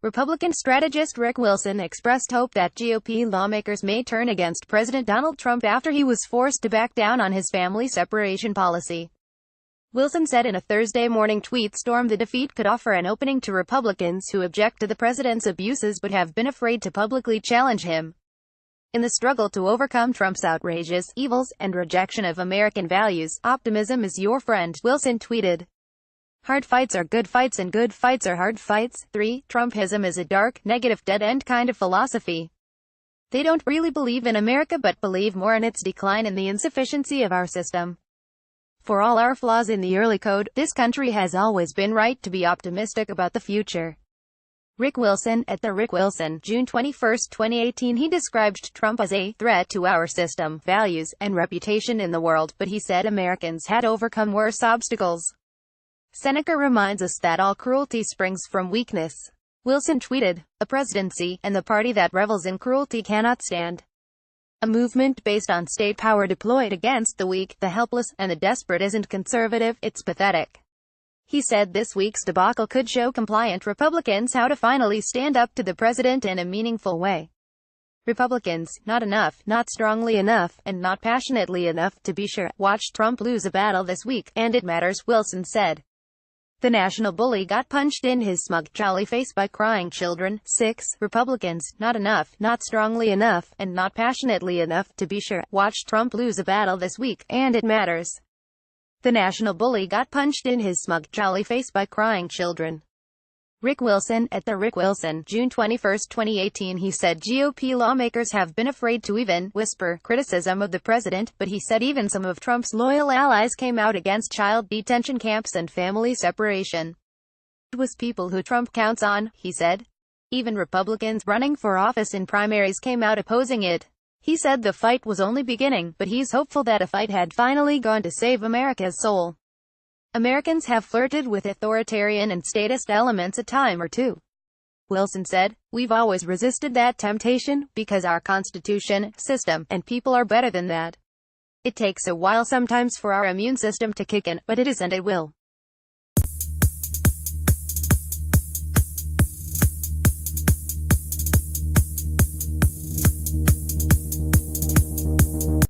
Republican strategist Rick Wilson expressed hope that GOP lawmakers may turn against President Donald Trump after he was forced to back down on his family separation policy. Wilson said in a Thursday morning tweet the defeat could offer an opening to Republicans who object to the president's abuses but have been afraid to publicly challenge him. In the struggle to overcome Trump's outrageous evils and rejection of American values, optimism is your friend, Wilson tweeted. Hard fights are good fights and good fights are hard fights. 3. Trumpism is a dark, negative, dead-end kind of philosophy. They don't really believe in America but believe more in its decline and the insufficiency of our system. For all our flaws in the early code, this country has always been right to be optimistic about the future. Rick Wilson, at the Rick Wilson, June 21, 2018. He described Trump as a threat to our system, values, and reputation in the world, but he said Americans had overcome worse obstacles. Seneca reminds us that all cruelty springs from weakness. Wilson tweeted, "A presidency, and the party that revels in cruelty cannot stand. A movement based on state power deployed against the weak, the helpless, and the desperate isn't conservative, it's pathetic." He said this week's debacle could show compliant Republicans how to finally stand up to the president in a meaningful way. Republicans, not enough, not strongly enough, and not passionately enough, to be sure, watched Trump lose a battle this week, and it matters, Wilson said. The national bully got punched in his smug, jolly face by crying children. 6. Republicans, not enough, not strongly enough, and not passionately enough, to be sure, watched Trump lose a battle this week, and it matters. The national bully got punched in his smug, jolly face by crying children. Rick Wilson, at the Rick Wilson, June 21, 2018. He said GOP lawmakers have been afraid to even whisper criticism of the president, but he said even some of Trump's loyal allies came out against child detention camps and family separation. It was people who Trump counts on, he said. Even Republicans running for office in primaries came out opposing it. He said the fight was only beginning, but he's hopeful that a fight had finally gone to save America's soul. Americans have flirted with authoritarian and statist elements a time or two. Wilson said, "We've always resisted that temptation, because our Constitution, system, and people are better than that. It takes a while sometimes for our immune system to kick in, but it is and it will."